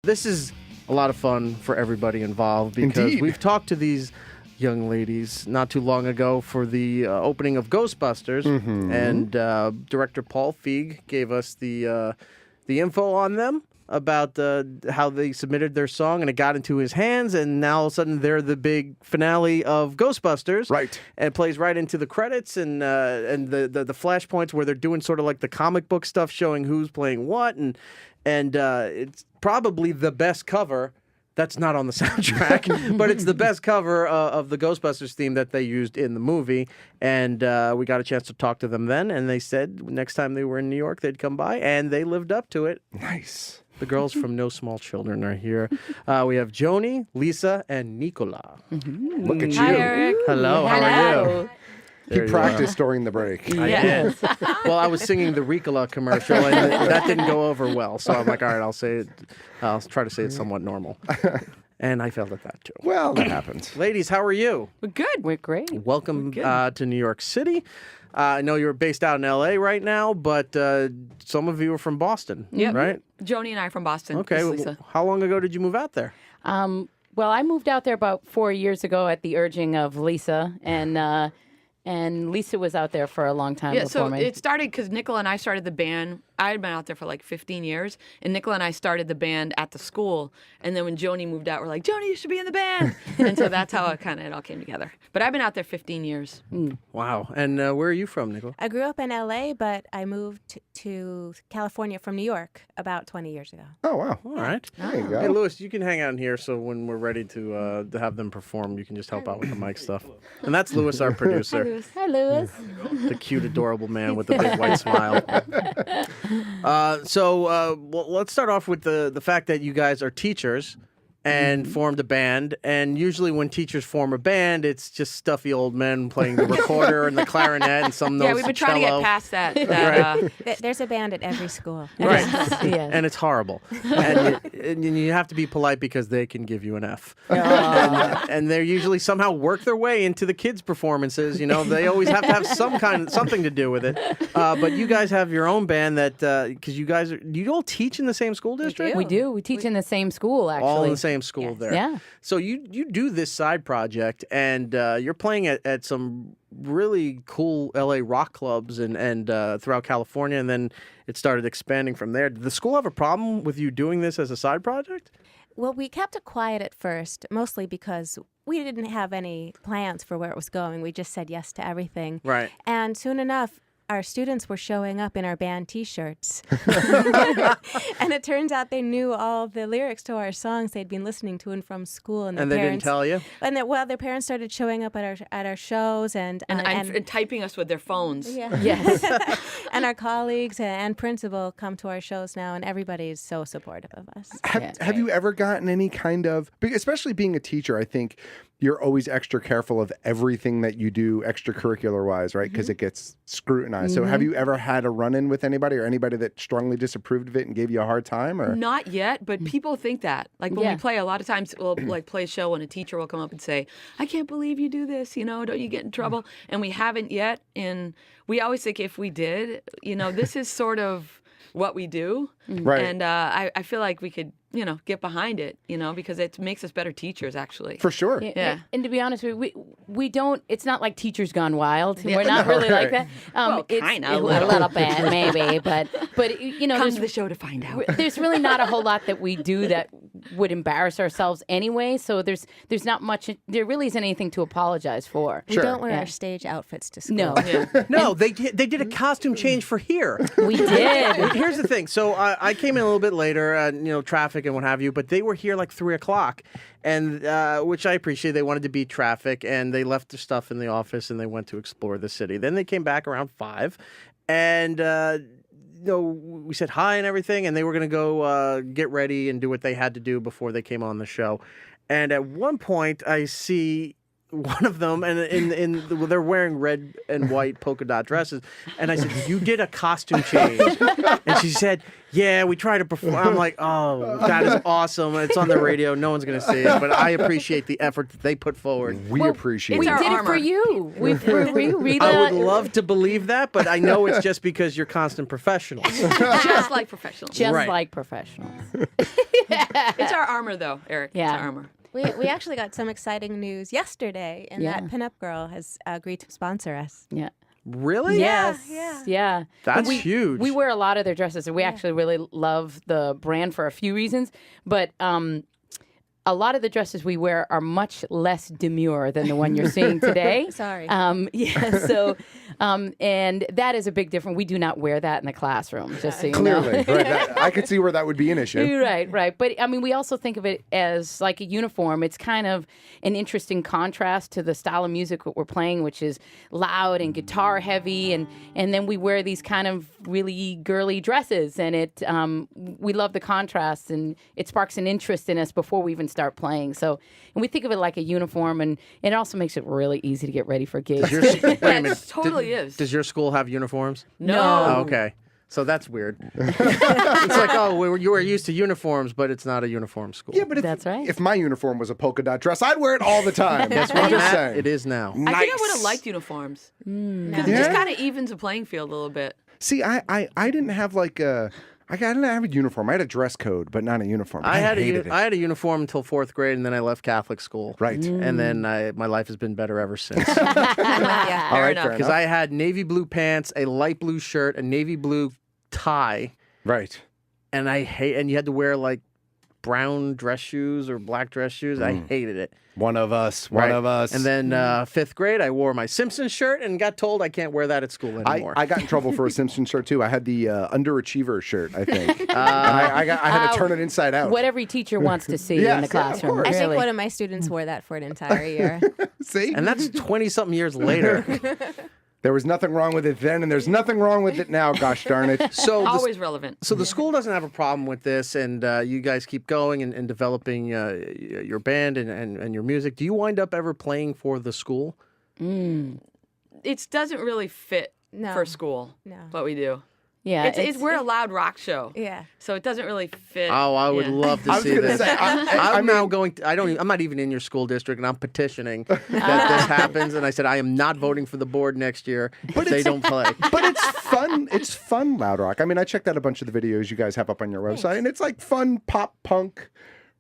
This is a lot of fun for everybody involved because Indeed. we've talked to these young ladies not too long ago for the opening of Ghostbusters, and director Paul Feig gave us the info on them about how they submitted their song, and it got into his hands, and now all of a sudden they're the big finale of Ghostbusters. Right. And it plays right into the credits and the flashpoints where they're doing sort of like the comic book stuff, showing who's playing what, and it's probably the best cover. That's not on the soundtrack, but it's the best cover of the Ghostbusters theme that they used in the movie. And we got a chance to talk to them then, and they said next time they were in New York, they'd come by, and they lived up to it. Nice. The girls from No Small Children are here. We have Joni, Lisa, and Nicola. Look at you. Hi, Eric. Hello, how are you? He practiced during the break. I did. Well, I was singing the Ricola commercial, and that didn't go over well. So I'm like, all right, I'll say it. I'll try to say it somewhat normal. And I failed at that, too. Well, that happens. Ladies, how are you? We're good. We're great. Welcome to New York City. I know you're based out in L.A. right now, but some of you are from Boston, right? Joni and I are from Boston. Okay. This is Well, Lisa. how long ago did you move out there? Well, I moved out there about 4 years ago at the urging of Lisa, and Lisa was out there for a long time before so me. it started because Nicola and I started the band. I had been out there for like 15 years, and Nicola and I started the band at the school. And then when Joni moved out, we're like, Joni, you should be in the band. And so that's how it all came together. But I've been out there 15 years. Wow. And where are you from, Nicola? I grew up in LA, but I moved to California from New York about 20 years ago. Oh, wow. All right. There you Hey, go. Lewis, you can hang out in here so when we're ready to have them perform, you can just help out with the mic stuff. And that's Lewis, our producer. Hi, Lewis. The cute, adorable man with the big white smile. Well, let's start off with the fact that you guys are teachers and formed a band. And usually when teachers form a band, it's just stuffy old men playing the recorder and the clarinet and some notes. Yeah, we've been trying to get past that. There's a band at every school. Right. Yes. And it's horrible. And you have to be polite because they can give you an F. And they usually somehow work their way into the kids' performances. You know, they always have to have something to do with it. But you guys have your own band that, because do you all teach in the same school district? We do. We teach in the same school, actually. All in the same school there. Yeah. So you do this side project, and you're playing at some really cool LA rock clubs and throughout California, and then it started expanding from there. Did the school have a problem with you doing this as a side project? Well, we kept it quiet at first, mostly because we didn't have any plans for where it was going. We just said yes to everything. Right. And soon enough, our students were showing up in our band T-shirts. And it turns out they knew all the lyrics to our songs. They'd been listening to them from school. And And they didn't tell you? And their parents started showing up at our shows. And typing us with their phones. Yeah. Yes. And our colleagues and principal come to our shows now, and everybody's so supportive of us. Have you ever gotten any kind of, especially being a teacher, I think you're always extra careful of everything that you do extracurricular wise, right? Because it gets scrutinized. So have you ever had a run-in with anybody or anybody that strongly disapproved of it and gave you a hard time? Or Not yet, but people think that. Like when Yeah. we play, a lot of times we'll like play a show and a teacher will come up and say, I can't believe you do this, don't you get in trouble? And we haven't yet. And we always think if we did, this is sort of what we do. Right. And I feel like we could, get behind it, because it makes us better teachers, actually. For sure. Yeah. And to be honest with you, we don't, it's not like Teachers Gone Wild. We're not really like that. Well, it's kinda, a a little. little bit, maybe. But Come there's, to the show to find out. there's really not a whole lot that we do that would embarrass ourselves anyway. So there's not much, there really isn't anything to apologize for. We don't wear our stage outfits to school. No. No, they did a costume change for here. We did. Here's the thing. So I came in a little bit later, traffic and what have you, but they were here like 3 o'clock, and which I appreciate. They wanted to beat traffic, and they left their stuff in the office, and they went to explore the city. Then they came back around 5, and we said hi and everything, and they were going to go get ready and do what they had to do before they came on the show. And at one point, I see one of them, and they're wearing red and white polka dot dresses. And I said, "You did a costume change?" And she said, "Yeah, we tried to perform." I'm like, "Oh, that is awesome! It's on the radio. No one's going to see it, but I appreciate the effort that they put forward." We appreciate We it. our did it armor. for you. We read I would love to believe that, but I know it's just because you're constant professionals. Just like professionals. just Right. like professionals. It's our armor, though, Eric. Yeah. It's our armor. We actually got some exciting news yesterday, and Yeah. that pinup girl has agreed to sponsor us. Yeah. Really? Yes. yeah. Yeah. That's we, huge. We wear a lot of their dresses, and we actually really love the brand for a few reasons. But a lot of the dresses we wear are much less demure than the one you're seeing today. Sorry. Yeah. So, and that is a big difference. We do not wear that in the classroom. Just so you know. Clearly, right? I could see where that would be an issue. Right. But I mean, we also think of it as like a uniform. It's kind of an interesting contrast to the style of music that we're playing, which is loud and guitar heavy, and then we wear these kind of really girly dresses, and it we love the contrast, and it sparks an interest in us before we even start playing. So, and we think of it like a uniform, and it also makes it really easy to get ready for gigs. Wait a minute. It totally is. Does your school have uniforms? No. Oh, okay. So that's weird. It's like, you were used to uniforms, but it's not a uniform school. Yeah, but That's right. if my uniform was a polka dot dress, I'd wear it all the time. That's what I'm just Matt, saying. it is now. I think I would have liked uniforms. Because it Yeah? just kind of evens the playing field a little bit. See, I didn't have like a. I didn't have a uniform. I had a dress code, but not a uniform. I had hated it. I had a uniform until 4th grade, and then I left Catholic school. Right. And then my life has been better ever since. Yeah. All right, enough. fair Because enough. I had navy blue pants, a light blue shirt, a navy blue tie, Right. and and you had to wear like brown dress shoes or black dress shoes. I hated it. One of us. One Right. of us. And then 5th grade, I wore my Simpsons shirt and got told I can't wear that at school anymore. I got in trouble for a Simpsons shirt too. I had the underachiever shirt, I think. And I had to turn it inside out. What every teacher wants to see Yes, in yeah, the of classroom. course. I think really. one of my students wore that for an entire year. See? And that's 20-something years later. There was nothing wrong with it then, and there's nothing wrong with it now, gosh darn it. So Always relevant. So the school doesn't have a problem with this, and you guys keep going and developing your band and your music. Do you wind up ever playing for the school? It doesn't really fit No. for school, No. what we do. Yeah, We're a loud rock show. Yeah. So it doesn't really fit. Oh, I would yeah. love to I was see gonna this. say, I'm now going. I'm not even in your school district, and I'm petitioning that this happens. And I said I am not voting for the board next year if they don't play. But it's fun. It's fun, loud rock. I mean, I checked out a bunch of the videos you guys have up on your website, and it's like fun pop punk.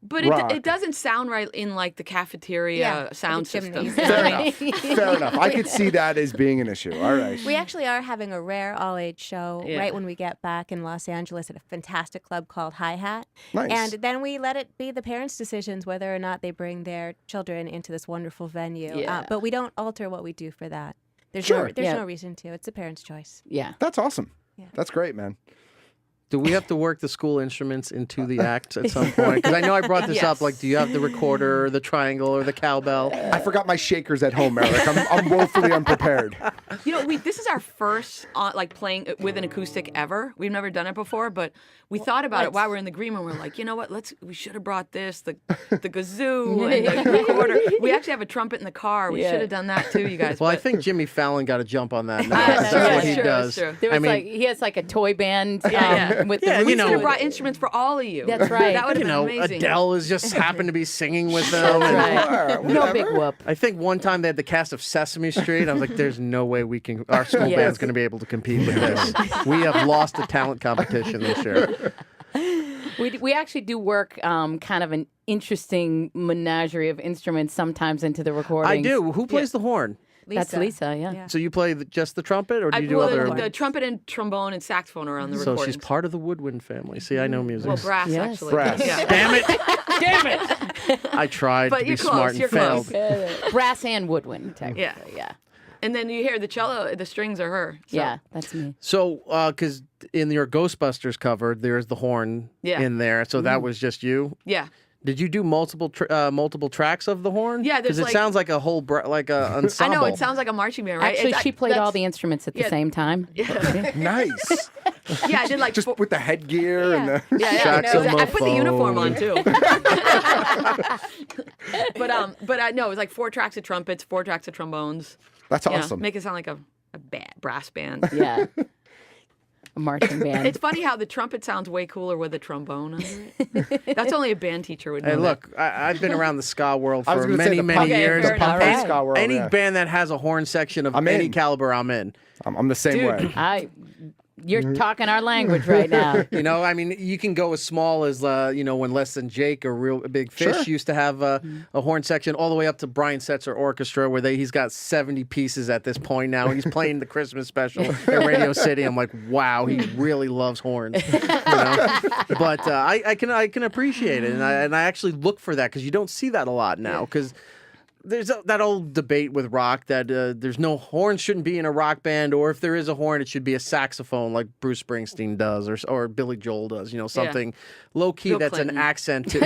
But rock. it doesn't sound right in like the cafeteria Yeah, sound the system. chimneys. Fair enough. Fair enough. I could see that as being an issue. All right. We actually are having a rare all-age show Yeah. right when we get back in Los Angeles at a fantastic club called Hi Hat. Nice. And then we let it be the parents' decisions whether or not they bring their children into this wonderful venue. Yeah. But we don't alter what we do for that. There's Sure. no Yeah. no reason to. It's the parents' choice. yeah. That's awesome. Yeah. That's great, man. Do we have to work the school instruments into the act at some point? Because I know I brought this up. Yes. Like, do you have the recorder, or the triangle, or the cowbell? I forgot my shakers at home, Eric. I'm woefully unprepared. You know, this is our first like playing with an acoustic ever. We've never done it before, but we thought about it while we were in the green room. We're like, you know what? We should have brought this, the kazoo and the recorder. We actually have a trumpet in the car. We Yeah. should have done that too, you guys. Well, I but- think Jimmy Fallon got a jump on that. Now. That's That's true, what he that's true, does. that's true. There was I mean, like he has like a toy band. Yeah. With Yeah, the you we know, should have brought instruments for all of you. That's right. That would have you been know, amazing. Adele is just happened to be singing with them. and- Right. No Whatever. big whoop. I think one time they had the cast of Sesame Street. I was like, "There's no way our school Yes. band's going to be able to compete with this. We have lost the talent competition this year." We actually do work kind of an interesting menagerie of instruments sometimes into the recording. I do. Who plays the horn? That's Lisa. Yeah. Yeah. So you play just the trumpet, or do you do well, other? the trumpet and trombone and saxophone are on the So recordings. she's part of the woodwind family. See, I know music. Well, brass Yes. actually. Brass. Yeah. Damn it! Damn it! I tried But to be you're close, smart and you're failed. close. Brass and woodwind, technically. Yeah. And then you hear the cello, the strings are her. So. Yeah, that's me. So, because in your Ghostbusters cover, there's the horn Yeah. in there. So that was just you. Yeah. Did you do multiple tracks of the horn? Yeah, there's because it like- sounds like a whole like a I ensemble. know, it sounds like a marching band, right? Actually, It's- she played all that's- the instruments at the yeah. same time. Nice. Yeah, I did like Just with the headgear and the. Yeah, no, I put the Saxophone. uniform on too. but I no, it was like 4 tracks of trumpets, 4 tracks of trombones. That's Yeah, awesome. make it sound like a brass band. Yeah. A marching band. It's funny how the trumpet sounds way cooler with a trombone under it. That's only a band teacher would know. Hey, that. look, I've been around the ska world I was for gonna say many, the many punk, years. fair enough. punk All right. ska world, Any yeah. band that has a horn section of I'm any in. caliber, I'm in. I'm the same Dude. way. You're talking our language right now. You know, I mean, you can go as small as, when Less Than Jake or Real Big Fish Sure. used to have a horn section, all the way up to Brian Setzer Orchestra, where he's got 70 pieces at this point now. He's playing the Christmas special at Radio City. I'm like, wow, he really loves horns. But I can appreciate it, and I actually look for that because you don't see that a lot now. Because there's that old debate with rock that there's no horns shouldn't be in a rock band, or if there is a horn, it should be a saxophone like Bruce Springsteen does, or Billy Joel does. Something low key Bill that's Clinton. an accent to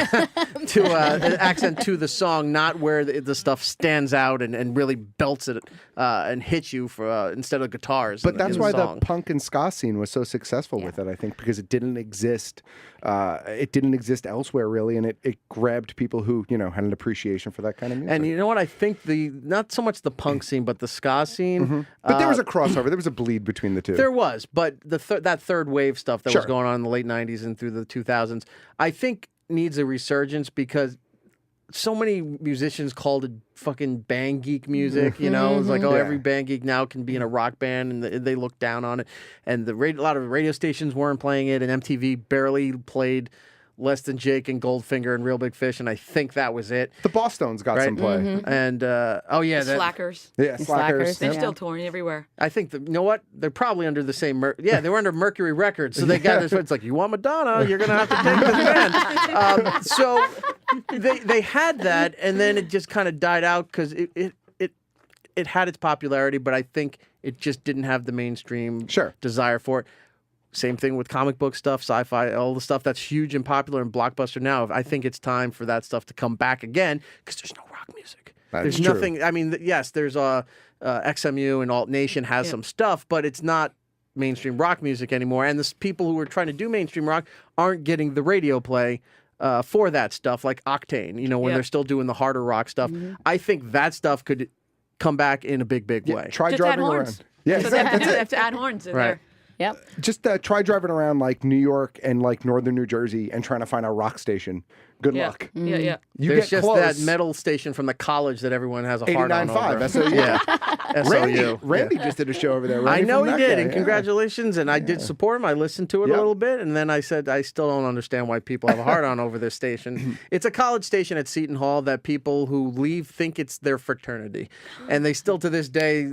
an accent to the song, not where the stuff stands out and really belts it and hits you for instead of guitars. But that's why the song. punk and ska scene was so successful with it, I think, because it didn't exist. It didn't exist elsewhere, really, and it grabbed people who, had an appreciation for that kind of music. And you know what? I think not so much the punk scene, but the ska scene. But there was a crossover. There was a bleed between the two. There was, but that third wave stuff that was Sure. going on in the late 90s and through the 2000s, I think needs a resurgence because so many musicians called it fucking band geek music, It's like, every band geek now can be in a rock band, and they look down on it. And a lot of radio stations weren't playing it, and MTV barely played Less Than Jake and Goldfinger and Real Big Fish, and I think that was it. The Bosstones got Right. some play. And Slackers. Yeah, Slackers. They're Yeah. still touring everywhere. I think you know what? They're probably under the same. They were under Mercury Records, so they got this. It's like, you want Madonna, you're gonna have to take this band. So they had that, and then it just kind of died out because it had its popularity, but I think it just didn't have the mainstream desire for it. Same thing with comic book stuff, sci-fi, all the stuff that's huge and popular and blockbuster now. I think it's time for that stuff to come back again because there's no rock music. There's true. nothing. I mean, yes, there's XMU and Alt Nation has some stuff, but it's not mainstream rock music anymore. And the people who are trying to do mainstream rock aren't getting the radio play for that stuff, like Octane. When they're still doing the harder rock stuff. I think that stuff could come back in a big way. Try Just add driving horns. around. Yeah, So they have to add horns in there. Yep. Just try driving around like New York and like northern New Jersey and trying to find a rock station. Good luck. Yeah. You There's get just close. that metal station from the college that everyone has a hard on 89.5 over. SOU. Yeah, SOU. Randy just did a show over there. I Randy know from he that did, guy, and yeah. congratulations. And I did support him. I listened to it a little bit, and then I said, I still don't understand why people have a hard on over this station. It's a college station at Seton Hall that people who leave think it's their fraternity, and they still to this day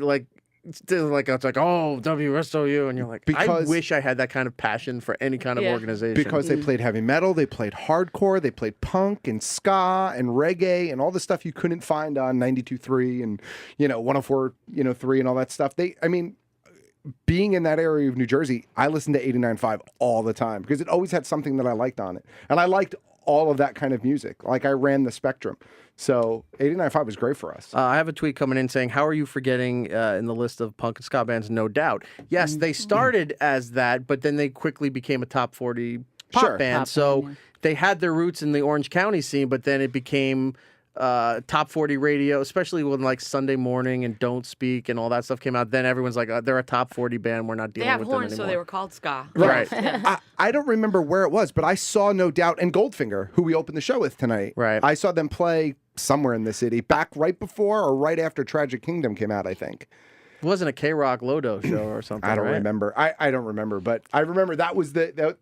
still it's like, oh, WSOU, and you're like, I wish I had that kind of passion for any kind of organization. Because they played heavy metal, they played hardcore, they played punk and ska and reggae and all the stuff you couldn't find on 92.3 and 104.3 and all that stuff. Being in that area of New Jersey, I listened to 89.5 all the time because it always had something that I liked on it, and I liked all of that kind of music. Like, I ran the spectrum. So 89.5 was great for us. I have a tweet coming in saying, how are you forgetting in the list of punk and ska bands? No doubt. Yes, they started as that, but then they quickly became a top 40 pop band. They had their roots in the Orange County scene, but then it became top 40 radio, especially when like Sunday Morning and Don't Speak and all that stuff came out. Then everyone's like, they're a top 40 band. We're not They dealing have with horns, them so anymore. they were called ska. Right. I don't remember where it was, but I saw No Doubt and Goldfinger, who we opened the show with tonight. Right. I saw them play somewhere in the city, back right before or right after Tragic Kingdom came out, I think. It wasn't a K-Rock Lodo show or something. I don't right? remember. I don't remember, but I remember that was the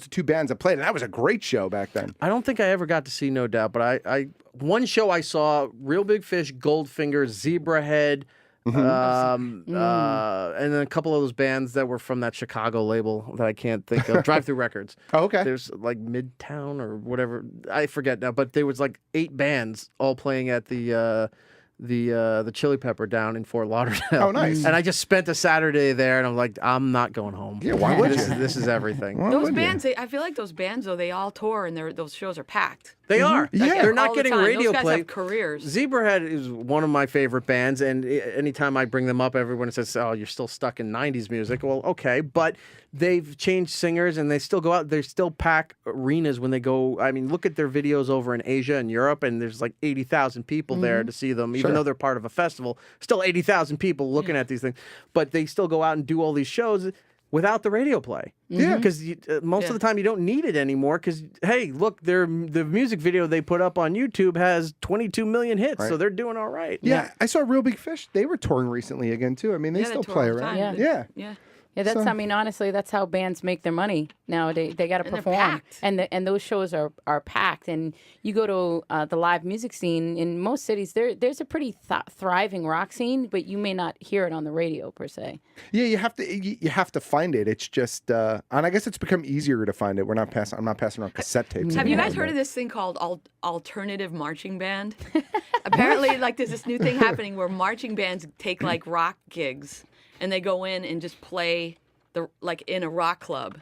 two bands that played, and that was a great show back then. I don't think I ever got to see No Doubt, but I one show I saw, Real Big Fish, Goldfinger, Zebrahead, and then a couple of those bands that were from that Chicago label that I can't think of, Drive Through Records. Oh, okay. There's like Midtown or whatever, I forget now, but there was like 8 bands all playing at the Chili Pepper down in Fort Lauderdale. Oh, nice. And I just spent a Saturday there, and I'm like, I'm not going home. Yeah, why would this, you? This is everything. Why Those would you? bands, I feel like those bands, though, they all tour and those shows are packed. They are. Yeah. They're not All the getting time. radio Those guys play. have careers. Zebrahead is one of my favorite bands, and anytime I bring them up, everyone says, "Oh, you're still stuck in '90s music." Well, okay, but they've changed singers, and they still go out. They still pack arenas when they go. I mean, look at their videos over in Asia and Europe, and there's like 80,000 people there to see them, even though they're part of a festival. Still 80,000 people looking at these things, but they still go out and do all these shows without the radio play. Yeah, because most of the time you don't need it anymore. Because hey, look, the music video they put up on YouTube has 22 million hits, so they're doing all right. Yeah, I saw Real Big Fish. They were touring recently again too. I mean, they Yeah, still tour play all the around. time. Yeah. Yeah. Yeah, that's. I mean, honestly, that's how bands make their money nowadays. They got to And they're perform, packed. and those shows are packed. And you go to the live music scene in most cities. There's a pretty thriving rock scene, but you may not hear it on the radio per se. Yeah, you have to find it. It's just, and I guess it's become easier to find it. I'm not passing around cassette tapes. Have you anymore, guys heard but- of this thing called alternative marching band? Apparently, like there's this new thing happening where marching bands take like rock gigs and they go in and just play like in a rock club.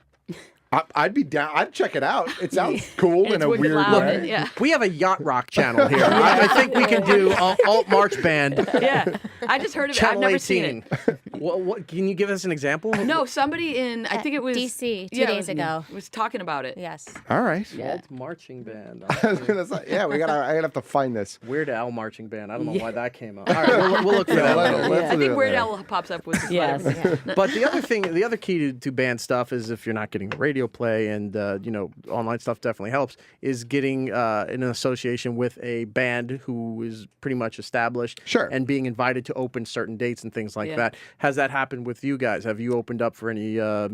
I'd be down. I'd check it out. It sounds cool in It's a wicked weird loud way. and- yeah. We have a yacht rock channel here. I think we can do alt march band. Yeah. I just heard of it. I've Channel never 18. seen it. What? Can you give us an example? No, somebody in I think it was DC 2 it days was- ago. was talking about it. Yes. All right. Yeah. Alt marching band. Yeah, I gotta have to find this. Weird Al marching band. I don't know why that came out. All right, we'll look for that later. Let's I do think it Weird later. Al pops up with Yes. But the other key to band stuff is if you're not getting radio play and online stuff definitely helps, is getting in an association with a band who is pretty much established. Sure. And being invited to open certain dates and things like Yeah. that. Has that happened with you guys? Have you opened up for any Yes,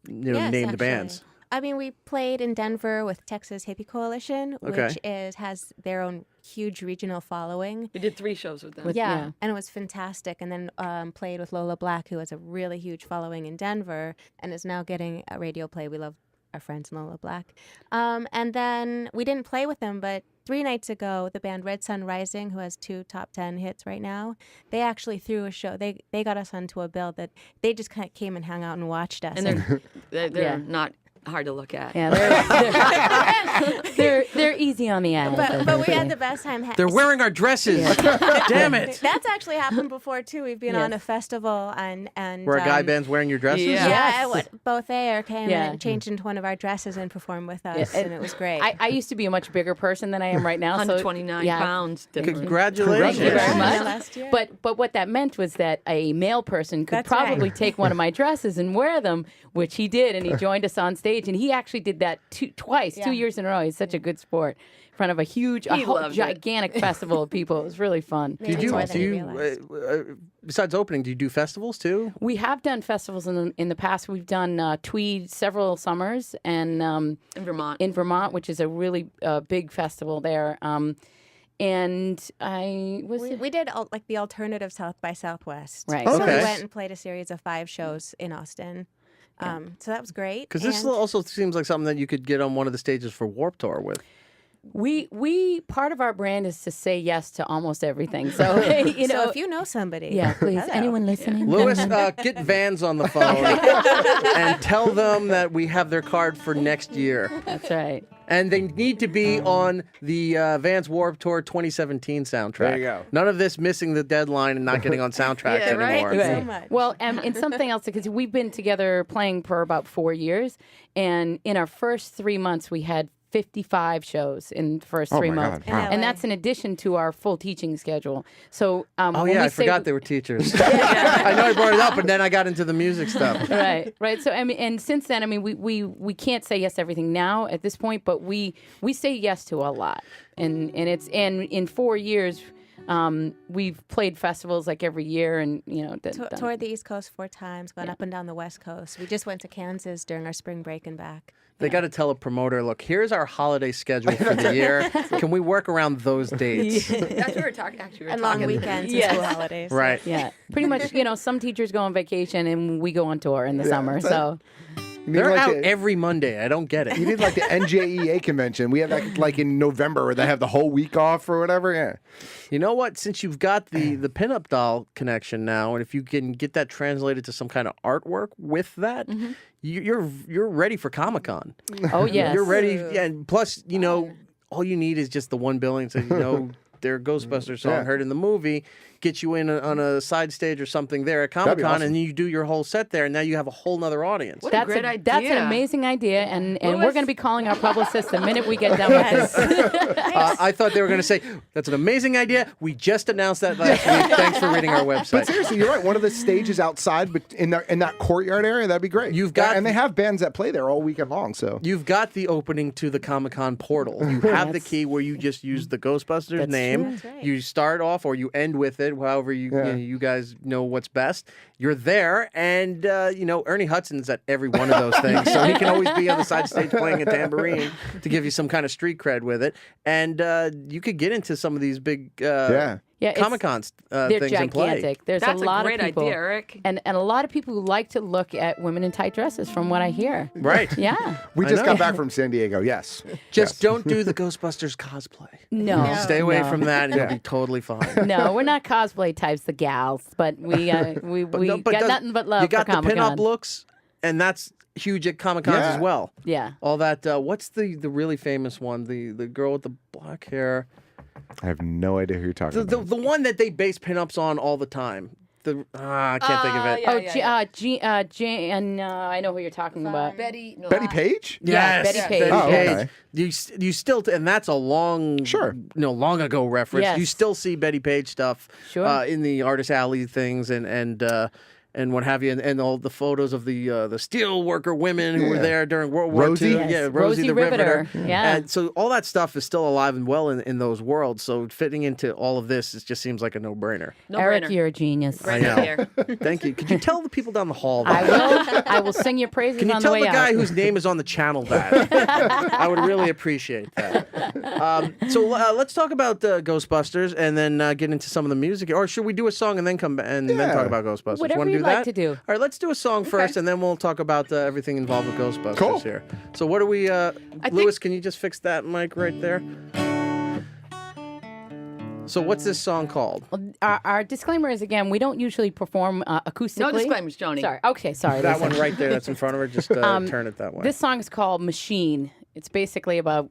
named actually. bands? I mean, we played in Denver with Texas Hippie Coalition, Okay. which has their own huge regional following. We did 3 shows with them. Yeah, and it was fantastic. And then played with Lola Black, who has a really huge following in Denver and is now getting a radio play. We love our friends in Lola Black. And then we didn't play with them, but 3 nights ago, the band Red Sun Rising, who has 2 top 10 hits right now, they actually threw a show. They got us onto a bill that they just kind of came and hung out and watched us. And they're Yeah. not hard to look at. Yeah, they're easy on the eyes. but we had the best time. They're wearing our dresses. Damn it. That's actually happened before too. We've been on Yes. a festival and Where a guy band's wearing your dresses? Yeah. Yeah, Yes. both Air came Yeah. and changed into one of our dresses and performed with us, Yeah, and it was great. I used to be a much bigger person than I am right now. So 129 yeah. pounds different. Congratulations. Thank you very much. Last year. But what that meant was that a male person could That's right. probably take one of my dresses and wear them, which he did, and he joined us on stage, and he actually did that twice, Yeah. 2 years in a row. He's such a good sport. In front of a huge, He loved it. gigantic festival of people. It was really fun. Maybe Do you, more than do you you realize. besides opening, do you do festivals too? We have done festivals in the past. We've done Tweed several summers, and In Vermont. in Vermont, which is a really big festival there. And I was We did like the alternative South by Southwest. Right. So Okay. we went and played a series of 5 shows in Austin. So that was great. Because this And- also seems like something that you could get on one of the stages for Warped Tour with. we part of our brand is to say yes to almost everything. So you know, so if you know somebody, yeah, please, hello. anyone listening? Lewis, get Vans on the phone and tell them that we have their card for next year. That's right. And they need to be on the Vans Warped Tour 2017 soundtrack. There you go. None of this missing the deadline and not getting on soundtracks Yeah, right? anymore. Thank you so Right. much. Well, and something else, because we've been together playing for about 4 years, and in our first 3 months, we had 55 shows in the first Oh 3 my months. God, wow. And that's in addition to our full teaching schedule. So, Oh, when yeah, we I say- forgot they were teachers. I know I brought it up, but then I got into the music stuff. right. So I mean, and since then, I mean, we can't say yes to everything now at this point, but we say yes to a lot, and in 4 years, we've played festivals like every year, and Toured the East Coast 4 times, gone up and down the West Coast. We just went to Kansas during our spring break and back. They got to tell a promoter, look, here's our holiday schedule for the year. Can we work around those dates? That's what we're talking. Actually, And long weekends Yeah. and school holidays. Right. Yeah, pretty much. Some teachers go on vacation, and we go on tour in the summer. that's So You need They're like out the- every Monday. I don't get You it. need like the NJEA convention. We have that like in November where they have the whole week off or whatever. Yeah. You know what? Since you've got the pinup doll connection now, and if you can get that translated to some kind of artwork with that, you're ready for Comic-Con. oh yes, You're ready. Yeah, and plus, all you need is just the one billing. So their Ghostbusters song Yeah. heard in the movie, get you in on a side stage or something there at That'd be Comic-Con, awesome. and you do your whole set there, and now you have a whole nother audience. What a great That's an idea. amazing idea, and we're Louis? going to be calling our publicist the minute we get done with this. I thought they were going to say, that's an amazing idea. We just announced that last week. Thanks for reading our But website. seriously, you're right. One of the stages outside, but in that courtyard area, that'd be great. You've got- and they have bands that play there all weekend long. So You've got the opening to the Comic-Con portal. You have the key where you just use the Ghostbusters That's name game. That's right. You start off or you end with it, however you guys know what's best. You're there, and Ernie Hudson's at every one of those things, so he can always be on the side stage playing a tambourine to give you some kind of street cred with it. And you could get into some of these big Comic-Con they're things and play. gigantic. There's That's a lot great of people, idea, Eric. and a lot of people who like to look at women in tight dresses, from what I hear. Right. Yeah. We I just know. got back from San Diego. Yes. Just don't do the Ghostbusters cosplay. No. Stay away no. from that, and you'll be totally fine. No, we're not cosplay types, the gals, but we But got nothing but love You got for the Comic-Con. pinup looks, and that's huge at Comic-Cons Yeah. as well. Yeah. All that. What's the really famous one? The girl with the black hair. I have no idea who you're talking about. The one that they base pinups on all the time. I can't think of it. I know who you're talking about. Betty. No. Betty Page? Yeah, Yes, Betty Page. Oh, Page. okay. You still and that's a long long ago reference. Yes. You still see Betty Page stuff Sure. in the artist alley things and what have you, and all the photos of the steel worker women who were there during World War Rosie? II. Yes. Yeah, Rosie the Riveter. Riveter. Yeah. And so all that stuff is still alive and well in those worlds. So fitting into all of this just seems like a no-brainer. No Eric, brainer. you're a genius. Great know. idea. Thank you. Could you tell the people down the hall I that? will. I will sing your praises Can you on tell the way the guy out. whose name is on the channel that? I would really appreciate that. So let's talk about Ghostbusters and then get into some of the music. Or should we do a song and then come back and then talk about Ghostbusters? Whatever Wanna you'd do like that? to do. All right, let's do a song first, and then we'll talk about everything involved with Ghostbusters Cool. here. So what do we? Lewis, can you just fix that mic right there? So what's this song called? Our disclaimer is, again, we don't usually perform acoustically. No disclaimers, Joni. Sorry. Okay, sorry. That listen. one right there that's in front of her. Just turn it that way. This song is called Machine. It's basically about,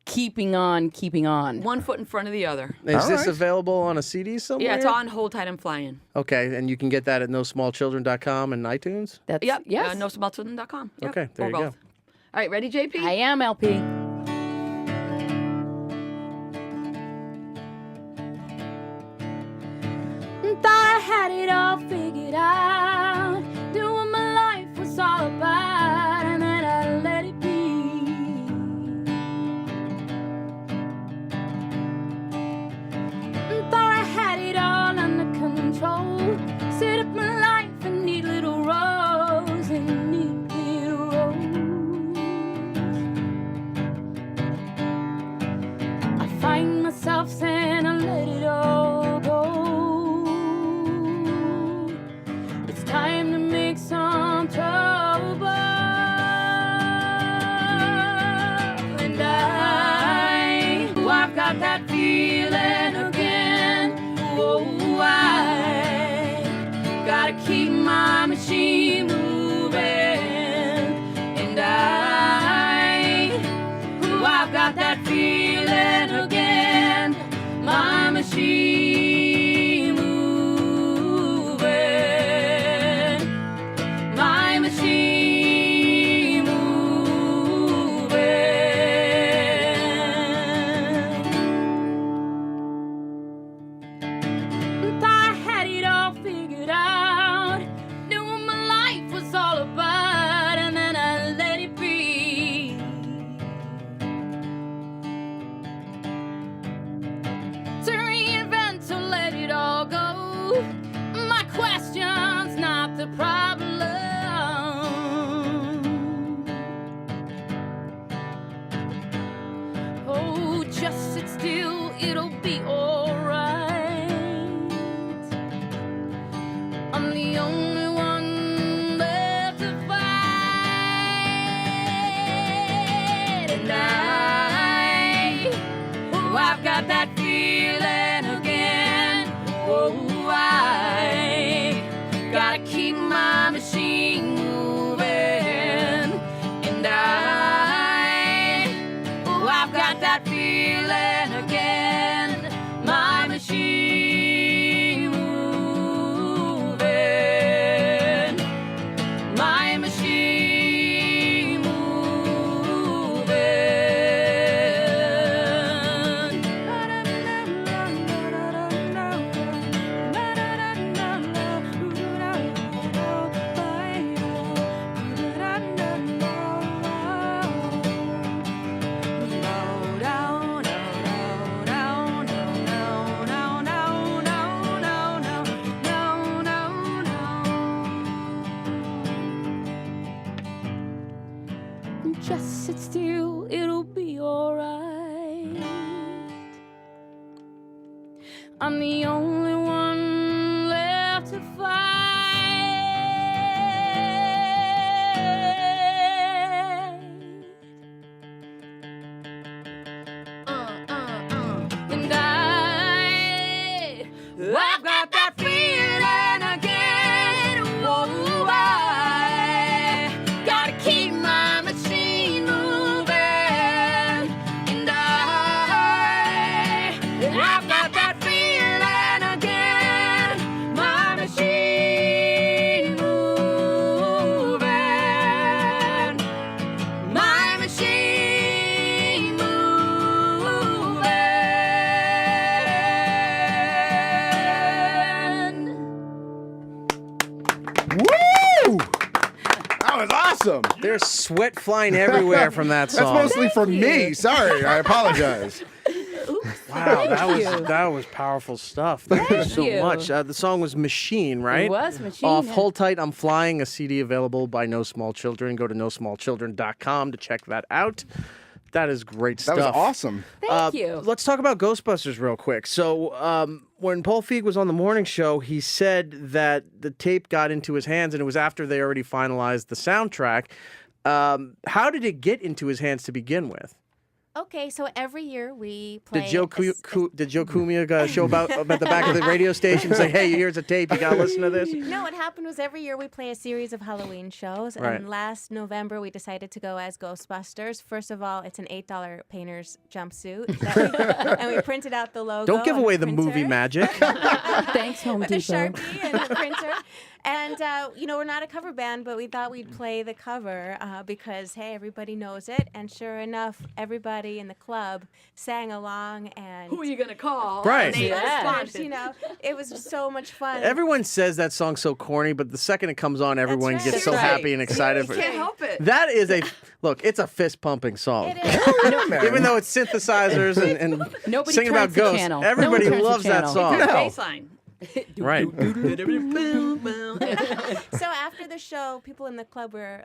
keeping on, keeping on. One foot in front of the other. Is All this right. available on a CD somewhere? Yeah, it's on Hold Tight I'm Flying. Okay, and you can get that at nosmallchildren.com and iTunes? That's, Yep. Yes. NoSmallChildren.com. Yep. Okay, there or you go. both. All right, ready, JP? I am, LP. Thought I had it all figured out, knew what my life was all about, and then I let it be. Thought I had it all under control, set up my life in neat little rows, in neat little rows. I find myself saying I let it all go. It's time to make some trouble. And I've got that feeling again. Oh, I gotta keep my machine moving. And I've got that feeling again. My machine moving. My machine moving. Thought I had it all figured out, knew what my life was all about, and then I let it be. To reinvent, to let it all go. My question's not the problem. Oh, just sit still, it'll be alright. I'm the only one left to fight. And I've got that feeling again. Oh, I gotta keep my machine moving. And I've got that feeling again. My machine moving. My machine moving. I'm the only one left to fight. And I've got that feeling again. Whoa, I gotta keep my machine moving. And I've got that feeling again. My machine moving. My machine moving. Woo! That was awesome. There's sweat flying everywhere from that That's song. mostly from me. Sorry, I apologize. Wow, that was powerful stuff. Thank you so you. much. The song was Machine, right? It was Machine, Off yeah. Hold Tight, I'm Flying, a CD available by No Small Children. Go to nosmallchildren.com to check that out. That is great That stuff. was awesome. Thank you. Let's talk about Ghostbusters real quick. So, when Paul Feig was on the morning show, he said that the tape got into his hands, and it was after they already finalized the soundtrack. How did it get into his hands to begin with? Okay, so every year we play. Did Joe Cumia show up at the back of the radio station and say, "Hey, here's a tape. You gotta listen to this"? No, what happened was every year we play a series of Halloween shows. Right. And last November we decided to go as Ghostbusters. First of all, it's an $8 painter's jumpsuit. And we printed out the logo. Don't give on away the the movie printer magic. Thanks, Home with a Depot. Sharpie and the printer. And, we're not a cover band, but we thought we'd play the cover because, hey, everybody knows it. And sure enough, everybody in the club sang along. And Who are you gonna call? Right. And they Yeah. responded. it was just so much fun. Everyone says that song's so corny, but the second it comes on, everyone right. gets so That's happy right. and excited. You can't help it. That is it's a fist pumping song. It is. Even though it's synthesizers and Nobody singing about turns the ghosts, channel. everybody No one turns the loves that channel. song. No. Baseline. Right. So after the show, people in the club were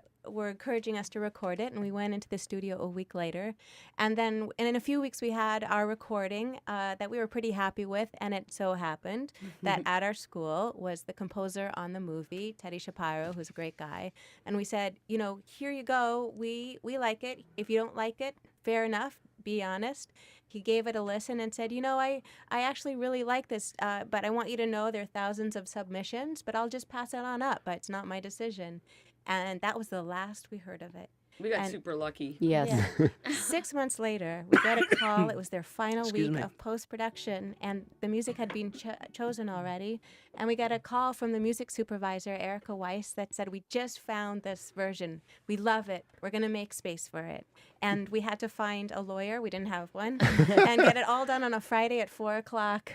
encouraging us to record it, and we went into the studio a week later. And then in a few weeks, we had our recording that we were pretty happy with, and it so happened that at our school was the composer on the movie, Teddy Shapiro, who's a great guy. And we said, here you go. We like it. If you don't like it, fair enough. Be honest. He gave it a listen and said, I actually really like this, but I want you to know there are thousands of submissions, but I'll just pass it on up, but it's not my decision. And that was the last we heard of it. We got And- super lucky. Yes. Yeah. 6 months later, we got a call. It was their final Excuse week me. of post-production, and the music had been chosen already. And we got a call from the music supervisor, Erica Weiss, that said, we just found this version. We love it. We're going to make space for it. And we had to find a lawyer. We didn't have one. And get it all done on a Friday at 4 o'clock,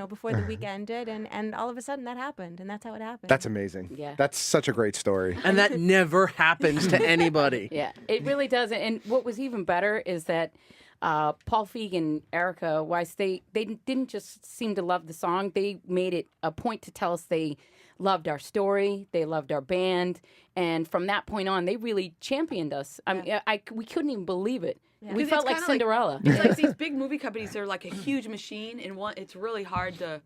before the week ended. And all of a sudden that happened. And that's how it happened. That's amazing. Yeah. That's such a great story. And that never happens to anybody. Yeah, it really doesn't. And what was even better is that Paul Feig and Erica Weiss, they didn't just seem to love the song. They made it a point to tell us they loved our story, they loved our band, and from that point on, they really championed us. I mean, we couldn't even believe it. We 'Cause felt it's like kinda Cinderella. It's like these big movie companies. They're like a huge machine, and it's really hard to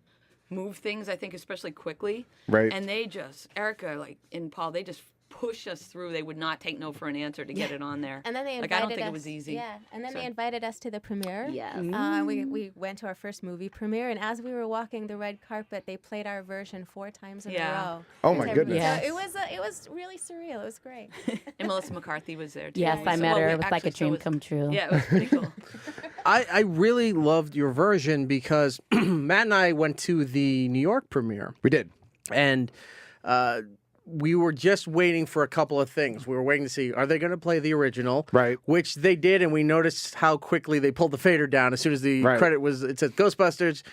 move things. I think, especially quickly. Right. And they just Erica and Paul, they just push us through. They would not take no for an answer to get it on there. And then they invited I don't think us, it was easy. Yeah, and then So- they invited us to the premiere. Yes. We went to our first movie premiere, and as we were walking the red carpet, they played our version 4 times in Yeah. a row. Oh, my So- goodness. So Yes. it was really surreal. It was great. And Melissa McCarthy was there too. Yes, I So- met well, her. we- It was like a actually, so dream was- come true. Yeah, it was pretty cool. I really loved your version because Matt and I went to the New York premiere, We did. and we were just waiting for a couple of things. We were waiting to see, are they going to play the original? Right. Which they did, and we noticed how quickly they pulled the fader down as soon as the Right. credit was, it said Ghostbusters,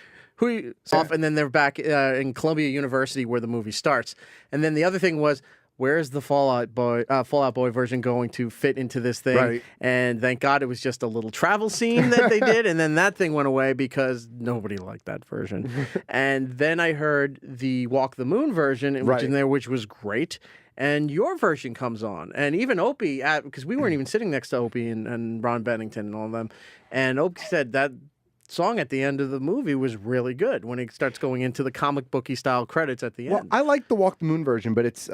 off, and then they're back in Columbia University where the movie starts. And then the other thing was, where's the Fallout Boy version going to fit into this thing? Right. And thank God it was just a little travel scene that they did, and then that thing went away because nobody liked that version. And then I heard the Walk the Moon version, which was great. And your version comes on, and even Opie, because we weren't even sitting next to Opie and Ron Bennington and all of them, and Opie said song at the end of the movie was really good when it starts going into the comic booky style credits at the Well, end. I like the Walk the Moon version, but it's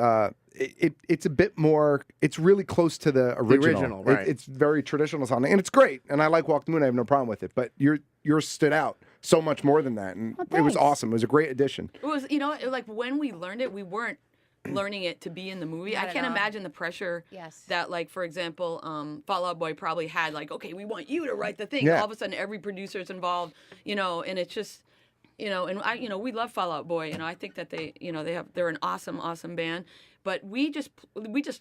it's a bit more. It's really close to the original. original, right. It's very traditional sounding, and it's great. And I like Walk the Moon. I have no problem with it. But yours stood out so much more than that, and it was thanks. awesome. It was a great addition. It was, you know, like when we learned it, we weren't learning it to be in the movie. Not I at can't all. imagine the pressure Yes. that, like, for example, Fall Out Boy probably had, like, okay, we want you to write the thing. Yeah. All of a sudden, every producer's involved, you know, and it's just, you know, and I, you know, we love Fall Out Boy. You know, I think that they, you know, they're an awesome, awesome band. But we just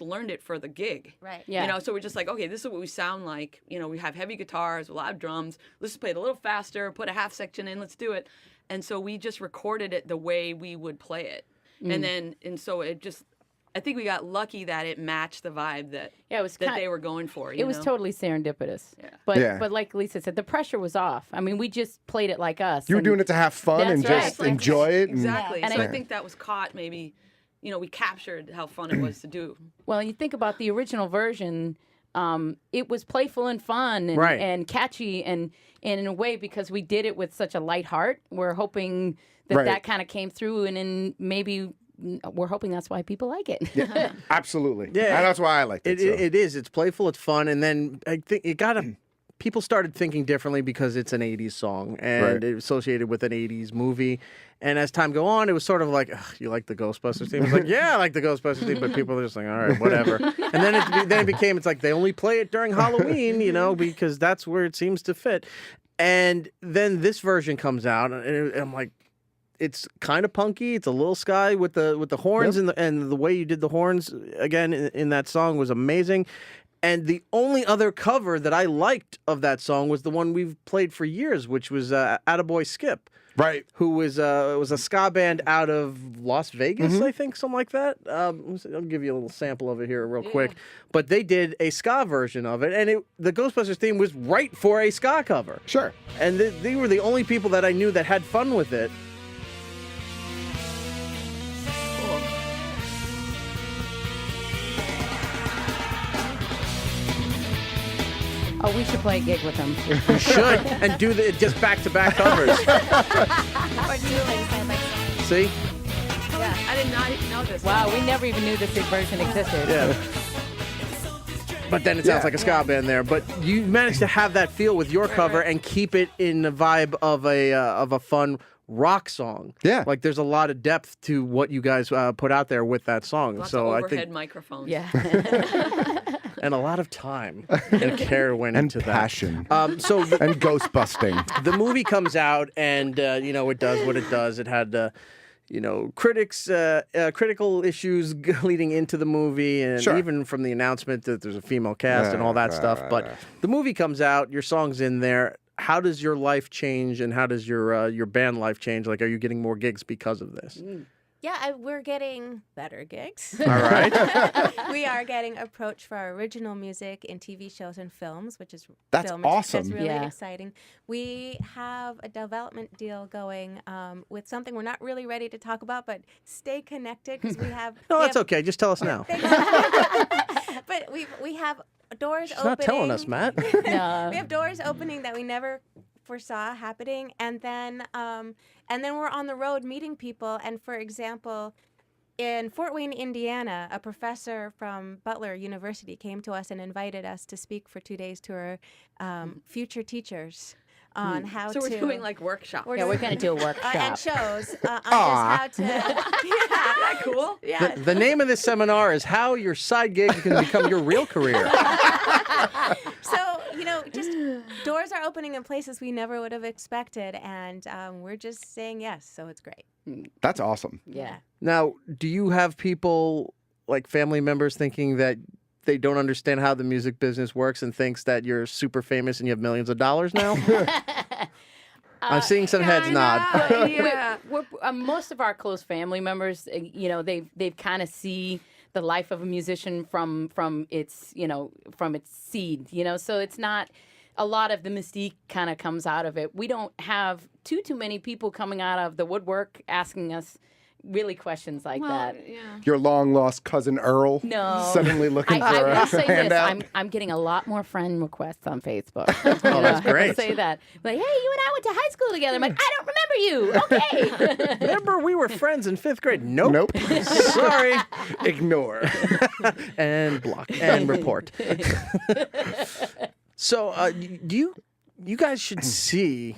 learned it for the gig. Right. Yeah. You know, so we're just like, okay, this is what we sound like. You know, we have heavy guitars, a lot of drums. Let's just play it a little faster, put a half section in, let's do it. And so we just recorded it the way we would play it. And so it just, I think we got lucky that it matched the vibe that Yeah, it was that they were going for. You It was know? totally serendipitous. Yeah. But Yeah. but like Lisa said, the pressure was off. I mean, we just played it like us. You were and- doing it to have fun and That's right. just Like, enjoy it. And, Exactly. And So I- I think that was caught maybe, you know, we captured how fun it was to do. Well, you think about the original version, it was playful and fun and, Right. and catchy and in a way because we did it with such a light heart. We're hoping that Right. that kind of came through and then maybe we're hoping that's why people like it. Yeah, absolutely. Yeah. And that's why I liked it. so. It is. It's playful. It's fun. And then I think it got a. People started thinking differently because it's an 80s song and Right. it's associated with an 80s movie. And as time go on, it was sort of like, "Ugh, you like the Ghostbusters theme? It's like, yeah, I like the Ghostbusters theme, but people are just like, all right, whatever. And then it became, it's like they only play it during Halloween, you know, because that's where it seems to fit. And then this version comes out, and I'm like, it's kind of punky. It's a little Sky with the horns, and the way you did the horns again in that song was amazing. And the only other cover that I liked of that song was the one we've played for years, which was Attaboy Skip, Right. who was a ska band out of Las Vegas, I think, something like that. I'll give you a little sample of it here real quick. But they did a ska version of it, and the Ghostbusters theme was right for a ska cover. Sure. And they were the only people that I knew that had fun with it. Oh, we should play a gig with them. You should, and do just back-to-back covers. Or dueling side by side. See? Yeah, I did not know this. Wow, we never even knew this version existed. Yeah. But then it sounds Yeah. like a ska band there. But you managed to have that feel with your cover and keep it in the vibe of a fun rock song. Yeah. Like there's a lot of depth to what you guys put out there with that song. Lots so of I overhead think microphones. Yeah. and a lot of time and care went And into passion. that. So And ghost busting. the movie comes out and you know, it does what it does. It had you know, critical issues leading into the movie, and Sure. even from the announcement that there's a female cast and all that stuff. But the movie comes out, your song's in there. How does your life change, and how does your band life change? Like, are you getting more gigs because of this? Yeah, we're getting better gigs. All right. We are getting approached for our original music in TV shows and films, which is That's awesome. That's really Yeah. exciting. We have a development deal going with something we're not really ready to talk about, but stay connected because we have. No, we that's have- okay. Just tell us now. But we have doors She's opening. not telling us, Matt. No. We have doors opening that we never foresaw happening, and then we're on the road meeting people. And for example, in Fort Wayne, Indiana, a professor from Butler University came to us and invited us to speak for 2 days to our future teachers on how So to. we're doing like workshops. Yeah, we're going to do a workshop. and shows on just how to. that cool? Yeah. The name of this seminar is How Your Side Gig Can Become Your Real Career. So, you know, just doors are opening in places we never would have expected, and we're just saying yes, so it's great. That's awesome. Yeah. Now, do you have people, like family members, thinking that they don't understand how the music business works and thinks that you're super famous and you have millions of dollars now? I'm seeing some heads nod. Yeah. Most of our close family members, you know, they've kind of see the life of a musician from its, you know, from its seed, you know, so it's not a lot of the mystique kind of comes out of it. We don't have too many people coming out of the woodwork asking us, really questions like that. Yeah. Your long lost cousin Earl. No. Suddenly looking I for will a say this: handout. I'm getting a lot more friend requests on Facebook. Oh, that's I will great. say that. Like, hey, you and I went to high school together. I'm like, I don't remember you. Okay. Remember, we were friends in 5th grade. Nope. Nope. Sorry. Ignore. And block and report. So, you guys should see,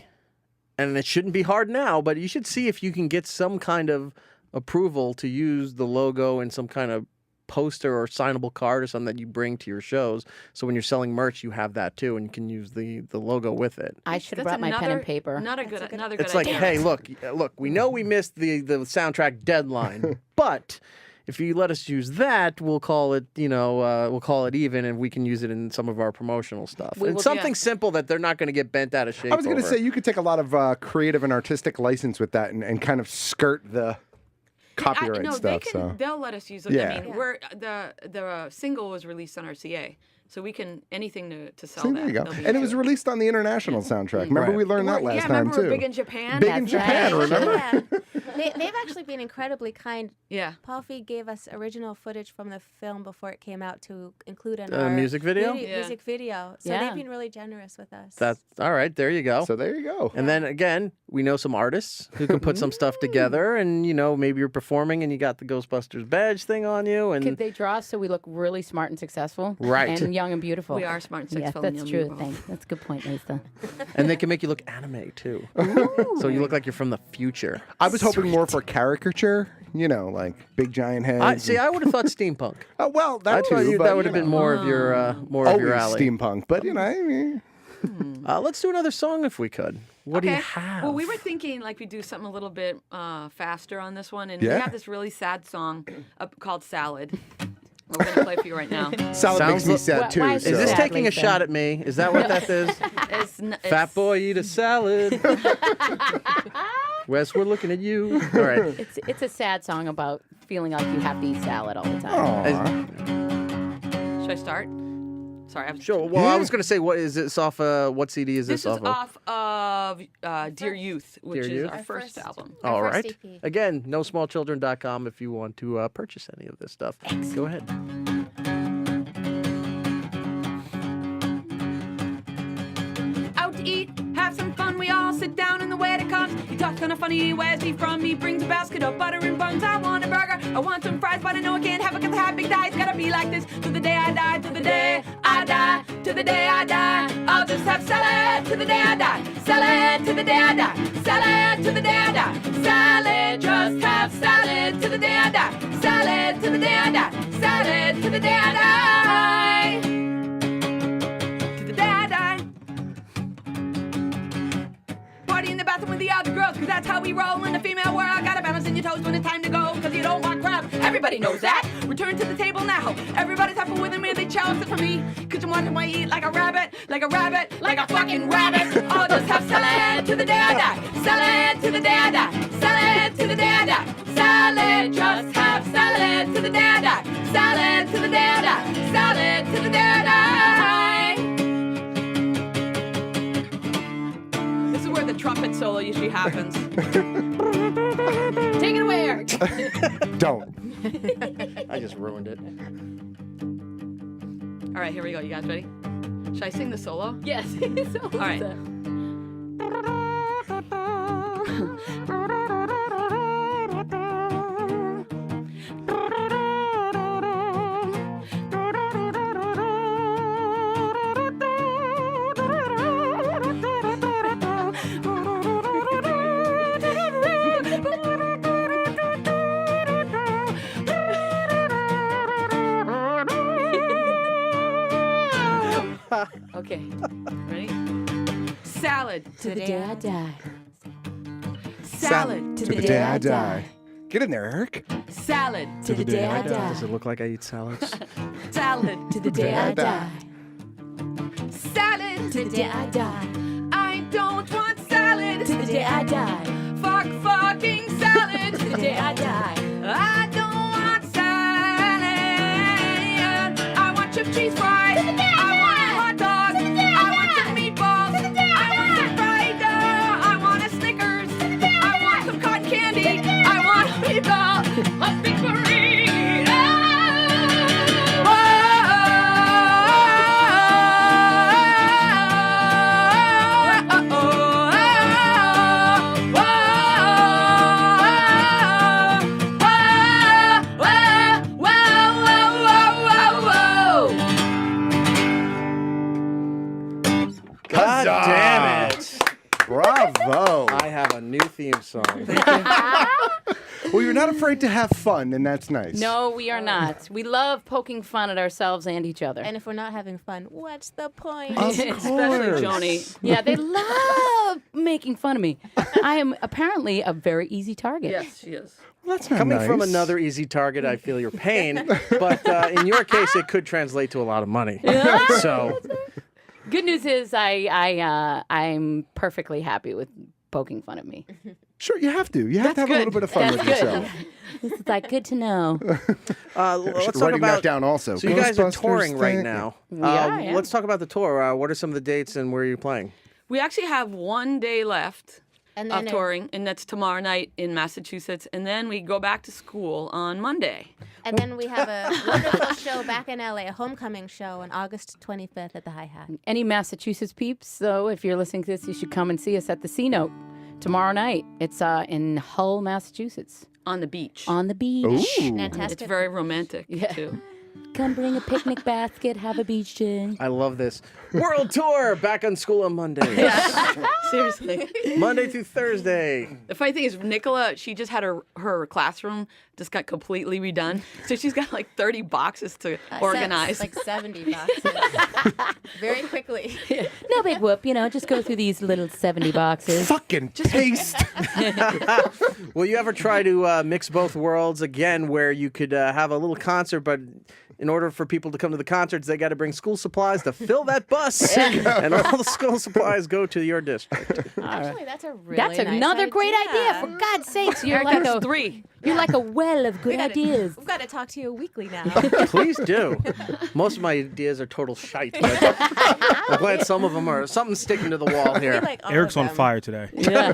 and it shouldn't be hard now, but you should see if you can get some kind of approval to use the logo in some kind of poster or signable card or something that you bring to your shows. So when you're selling merch, you have that too, and you can use the logo with it. I should have That's brought my pen and another- paper. Another good idea. It's like, hey, look, we know we missed the soundtrack deadline, but if you let us use that, we'll call it, we'll call it even, and we can use it in some of our promotional stuff. We And will- something simple that they're not going to get bent out of shape. I was going to over. say you could take a lot of creative and artistic license with that and kind of skirt the copyright no, stuff. they'll let us use it. Yeah. I mean, we're the single was released on RCA, so we can anything to sell See, that. there you go. they'll be And it into was released on the international soundtrack. Remember Right. we learned that We're- last yeah, time remember too. we're big in Japan. Big in That's Japan, right. remember? Yeah. They've actually been incredibly kind. Yeah. Paul Feig gave us original footage from the film before it came out to include in The our music video? Yeah. music video. So Yeah. they've been really generous with us. That's all right. There you go. So there you go. And then again, we know some artists who can put some stuff together, and maybe you're performing and you got the Ghostbusters badge thing on you, and Could they draw us so we look really smart and successful? Right. And young and beautiful. We are smart and Yes, successful and that's young true. and Thanks. That's a good point, Lisa. and they can make you look anime too. So you look like you're from the future. I was hoping more for caricature, like big giant heads. I would have thought steampunk. Well, I that thought too, but, that would have been more of your always your alley. steampunk. But I mean, Let's do another song if we could. What do you Okay. have? Well, we were thinking like we do something a little bit faster on this one, and Yeah. we have this really sad song called "Salad." We're gonna play for you right now. salad makes Sounds me li- sad Why- too. why Is so. this Sad, taking a Lisa. shot at me? Is that what that is? Fat boy, eat a salad. Wes, we're looking at you. All right. It's a sad song about feeling like you have to eat salad all the time. Aw. Should I start? Sorry, I'm Sure. Well, I was going to say, what is this off? What CD is This this is off of? off of Dear Youth, which Dear is Youth? our Our first first- album. Our All first right. EP. Again, nosmallchildren.com if you want to purchase any of this stuff. Go ahead. Out to eat, have some fun. We all sit down in the way it comes. He talks kind of funny, wears me from me, brings a basket of butter and buns. I want a burger, I want some fries, but I know I can't have it 'cause I have big thighs. Gotta be like this to the day I die, to the day I die, to the day I die. I'll just have salad to the day I die, salad to the day I die, salad to the day I die, salad. Just have salad to the day I die, salad to the day I die, salad to the day I die, to the day I die. Party in the bathroom with the other girls, 'cause that's how we roll in the female world. Gotta balance in your toes when it's time to go, 'cause you don't want crap. Everybody knows that. Return to the table now. Everybody's happy with me, they challenge it for me. 'Cause you want to eat like a rabbit, like a rabbit, like a fucking rabbit. I'll just have salad to the day I die. Salad to the day I die. Salad to the day I die. Salad, just have salad to the day I die. Salad to the day I die. Salad to the day I die. This is where the trumpet solo usually happens. Take it away, Eric. Don't. I just ruined it. All right, here we go. You guys ready? Should I sing the solo? Yes. All right. Okay. Ready? Salad To the day I die. Salad to the day I die. Get in there, Eric. Salad To the day I die. Does it look like I eat salads? Salad To the day I die. Salad To the day I die. I don't want salad. To the day I die. Fucking salad. To the day I die. I don't want salad. I want chip cheese fries. I want a hot dog. I want some meatballs. I want some fried I want a Snickers. I want some cotton candy. I want a meatball. Bravo. I have a new theme song. Well, you're not afraid to have fun, and that's nice. No, we are not. We love poking fun at ourselves and each other. And if we're not having fun, what's the point? Of Especially course. Joni. Yeah, they love making fun of me. I am apparently a very easy target. Yes, she is. Well, that's not Coming nice. from another easy target, I feel your pain. But in your case, it could translate to a lot of money. So Good news is I'm perfectly happy with poking fun at me. Sure, you have to. You have to have a little bit of fun That's with good. yourself. This is like good to know. let's talk Writing about that down also. So you guys are Ghostbusters touring right thing. now. are, yeah. Let's talk about the tour. What are some of the dates and where are you playing? We actually have 1 day left And of then touring, and that's tomorrow night in Massachusetts. And then we go back to school on Monday. And then we have a wonderful show back in LA, a homecoming show on August 25th at the Hi-Hat. Any Massachusetts peeps, though, if you're listening to this, you should come and see us at the C Note tomorrow night. It's in Hull, Massachusetts, On the beach. on the beach. Ooh. Fantastic. It's very romantic, Yeah. too. Come bring a picnic basket, have a beach day. I love this. World tour back on school on Monday. Seriously. Monday through Thursday. The funny thing is, Nicola, she just had her classroom just got completely redone. So she's got like 30 boxes to organize. Like 70 boxes. Very quickly. No big whoop, just go through these little 70 boxes. Fucking taste. Will you ever try to mix both worlds again where you could have a little concert, but in order for people to come to the concerts, they got to bring school supplies to fill that bus. And all the school supplies go to your district. Actually, that's a really That's nice another great idea. For God's sakes, you're like There's a 3. You're like a well of good ideas. We've got to talk to you weekly now. Please do. Most of my ideas are total shite, but I'm glad some of them are. Something's sticking to the wall We here. like all Eric's of on them. fire today. Yeah.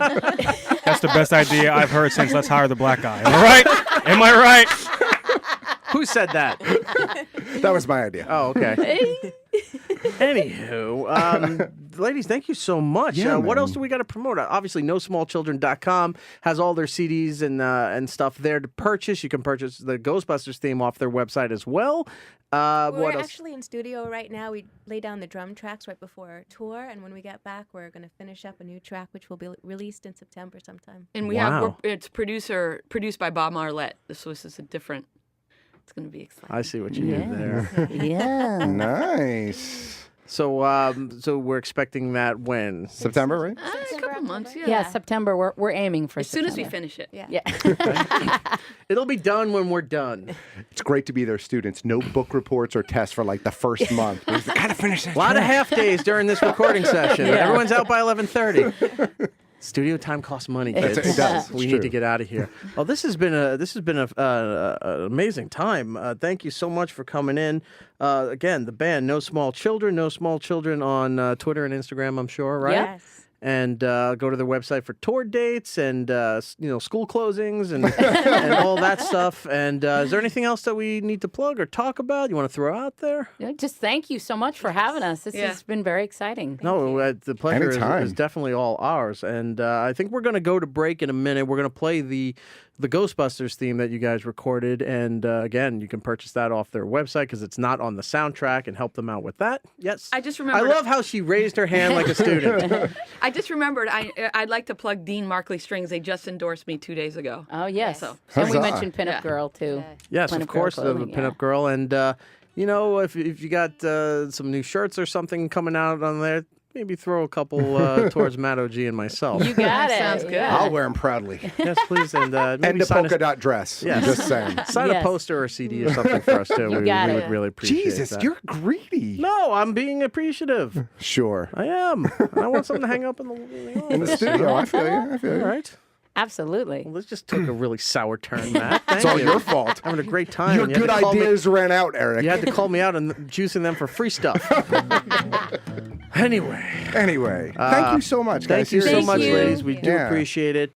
That's the best idea I've heard since Let's Hire the Black Guy. Am I right? Am I right? Who said that? That was my idea. Oh, okay. Anywho, ladies, thank you so much. Yeah, What man. else do we got to promote? Obviously, NoSmallChildren.com has all their CDs and stuff there to purchase. You can purchase the Ghostbusters theme off their website as well. We're What else? actually in studio right now. We lay down the drum tracks right before our tour, and when we get back, we're going to finish up a new track, which will be released in September sometime. And we Wow. it's produced by Bob Marlette. So this is a different. It's going to be exciting. I see what you did there. Yeah. Nice. So we're expecting that when? September, right? A couple months, yeah. Yeah, September. We're aiming for As soon as we September. finish it. Yeah. Yeah. It'll be done when we're done. It's great to be their students. No book reports or tests for like the first month. We gotta finish that. A lot of half days during this recording session. Yeah. Everyone's out by 11:30. Studio time costs money, kids. It does. We It's need true. to get out of here. Well, this has been an amazing time. Thank you so much for coming in. Again, the band No Small Children, No Small Children on Twitter and Instagram, I'm sure, right? Yep. Yes. And go to their website for tour dates and school closings and and all that stuff. And is there anything else that we need to plug or talk about? You want to throw out there? Yeah, just thank you so much for having us. This Yeah. has been very exciting. No, the pleasure Anytime. is definitely all ours. And I think we're going to go to break in a minute. We're going to play the Ghostbusters theme that you guys recorded. And again, you can purchase that off their website because it's not on the soundtrack and help them out with that. Yes. I just I remembered. love how she raised her hand like a student. I just remembered. I'd like to plug Dean Markley Strings. They just endorsed me 2 days ago. Oh, yes. So- And we Huzzah. mentioned Pinup Yeah. Girl, too. Yes, Pinup of Girl course, the clothing, pinup yeah. girl. And, if you got some new shirts or something coming out on there, maybe throw a couple towards Matt OG and myself. You got it. Sounds good. Yeah. I'll wear them proudly. Yes, please. And maybe And a sign polka a, dot dress. Yes. I'm just saying. sign a Yes. poster or a CD or something for us, too. We got it. would really appreciate Jesus, that. you're greedy. No, I'm being appreciative. Sure. I am. I want something to hang up in the In the office. studio, I feel you. I feel All you. right. Absolutely. Well, this just took a really sour turn, Matt. It's Thank all you. your fault. Having a great time. Your and you had good to call me- ideas ran out, Eric. You had to call me out and juicing them for free stuff. Anyway. Anyway, thank you so much, guys. Thank you so Seriously. much, you. ladies. We do Yeah. appreciate it.